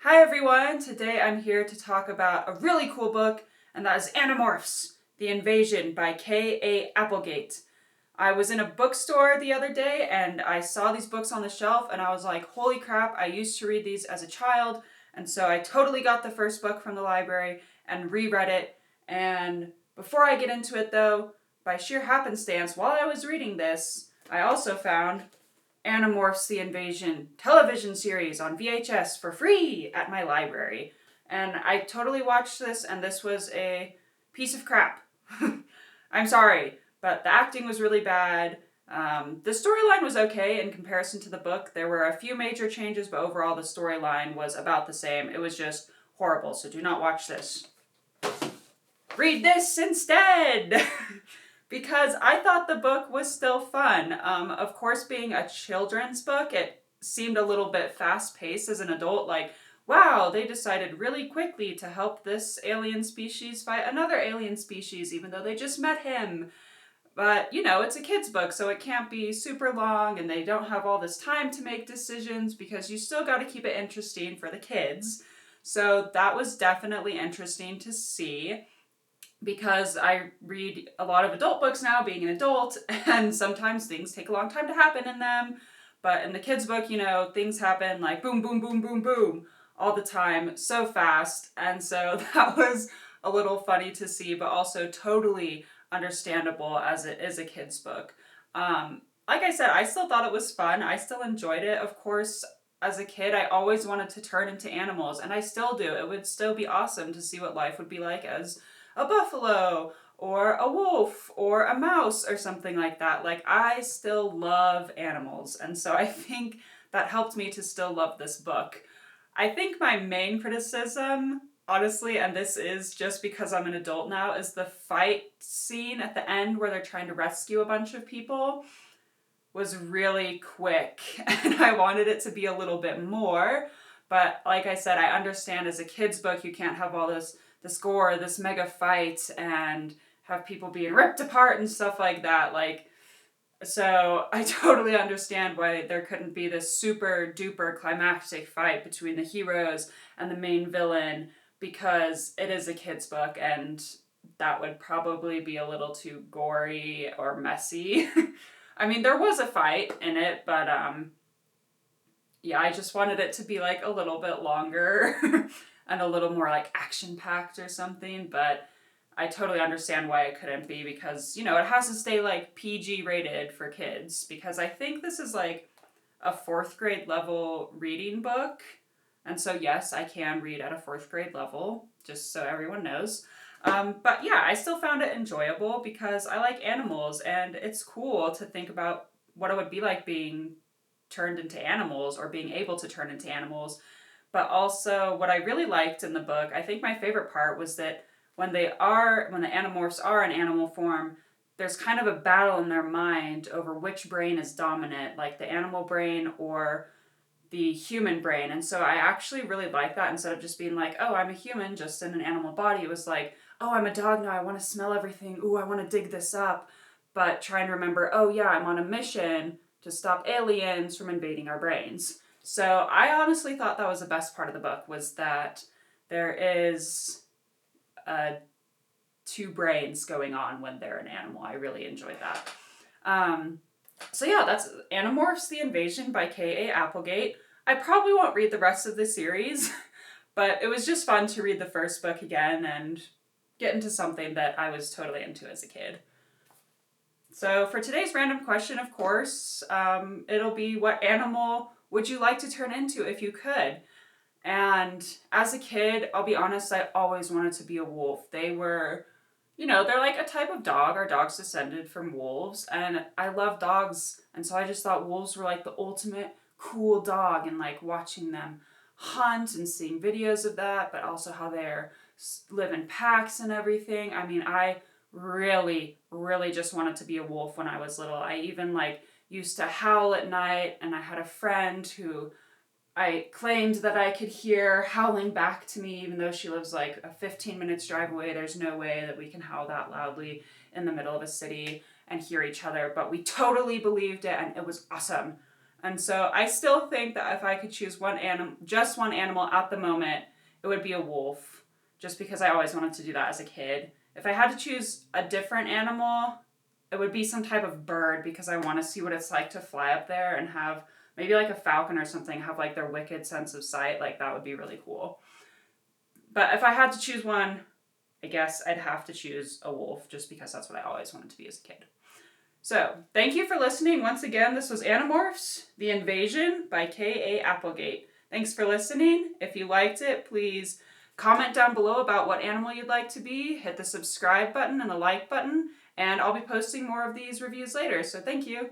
Hi everyone, today I'm here to talk about a really cool book, and that is Animorphs the Invasion by KA Applegate. I was in a bookstore the other day and I saw these books on the shelf and I was like, holy crap, I used to read these as a child, and so I totally got the first book from the library and reread it. And before I get into it though, by sheer happenstance, while I was reading this, I also found Animorphs the Invasion television series on VHS for free at my library. And I totally watched this, and this was a piece of crap. I'm sorry, but the acting was really bad. The storyline was okay in comparison to the book. There were a few major changes, but overall the storyline was about the same. It was just horrible, so do not watch this. Read this instead! Because I thought the book was still fun. Of course, being a children's book, it seemed a little bit fast-paced as an adult, like, wow, they decided really quickly to help this alien species fight another alien species, even though they just met him. But, you know, it's a kid's book, so it can't be super long, and they don't have all this time to make decisions, because you still got to keep it interesting for the kids. So that was definitely interesting to see, because I read a lot of adult books now, being an adult, and sometimes things take a long time to happen in them. But in the kids' book, you know, things happen like boom, boom, boom, boom, boom, all the time, so fast. And so that was a little funny to see, but also totally understandable as it is a kids' book. Like I said, I still thought it was fun. I still enjoyed it. Of course, as a kid, I always wanted to turn into animals, and I still do. It would still be awesome to see what life would be like as a buffalo or a wolf or a mouse or something like that. Like, I still love animals, and so I think that helped me to still love this book. I think my main criticism, honestly, and this is just because I'm an adult now, is the fight scene at the end where they're trying to rescue a bunch of people was really quick, and I wanted it to be a little bit more. But like I said, I understand as a kid's book, you can't have all this gore, this mega fight, and have people being ripped apart and stuff like that. Like, so I totally understand why there couldn't be this super duper climactic fight between the heroes and the main villain, because it is a kid's book and that would probably be a little too gory or messy. I mean, there was a fight in it, but yeah, I just wanted it to be like a little bit longer and a little more like action-packed or something, but I totally understand why it couldn't be, because, you know, it has to stay like PG rated for kids, because I think this is like a 4th grade level reading book. And so yes, I can read at a 4th grade level, just so everyone knows. But yeah, I still found it enjoyable because I like animals, and it's cool to think about what it would be like being turned into animals or being able to turn into animals. But also what I really liked in the book, I think my favorite part was that when the Animorphs are in animal form, there's kind of a battle in their mind over which brain is dominant, like the animal brain or the human brain. And so I actually really like that. Instead of just being like, oh, I'm a human just in an animal body, it was like, oh, I'm a dog now, I want to smell everything, ooh, I want to dig this up. But trying to remember, oh yeah, I'm on a mission to stop aliens from invading our brains. So I honestly thought that was the best part of the book, was that there is 2 brains going on when they're an animal. I really enjoyed that. So yeah, that's Animorphs the Invasion by KA Applegate. I probably won't read the rest of the series, but it was just fun to read the first book again and get into something that I was totally into as a kid. So for today's random question, of course, it'll be, what animal would you like to turn into if you could? And as a kid, I'll be honest, I always wanted to be a wolf. They were, you know, they're like a type of dog. Our dogs descended from wolves, and I love dogs. And so I just thought wolves were like the ultimate cool dog, and like watching them hunt and seeing videos of that, but also how they're live in packs and everything. I mean, I really, really just wanted to be a wolf when I was little. I even like used to howl at night, and I had a friend who I claimed that I could hear howling back to me, even though she lives like a 15 minutes drive away. There's no way that we can howl that loudly in the middle of a city and hear each other, but we totally believed it, and it was awesome. And so I still think that if I could choose just one animal at the moment, it would be a wolf, just because I always wanted to do that as a kid. If I had to choose a different animal, it would be some type of bird, because I want to see what it's like to fly up there and have maybe like a falcon or something, have like their wicked sense of sight. Like that would be really cool. But if I had to choose one, I guess I'd have to choose a wolf, just because that's what I always wanted to be as a kid. So, thank you for listening. Once again, this was Animorphs the Invasion by KA Applegate. Thanks for listening. If you liked it, please comment down below about what animal you'd like to be. Hit the subscribe button and the like button, and I'll be posting more of these reviews later. So thank you.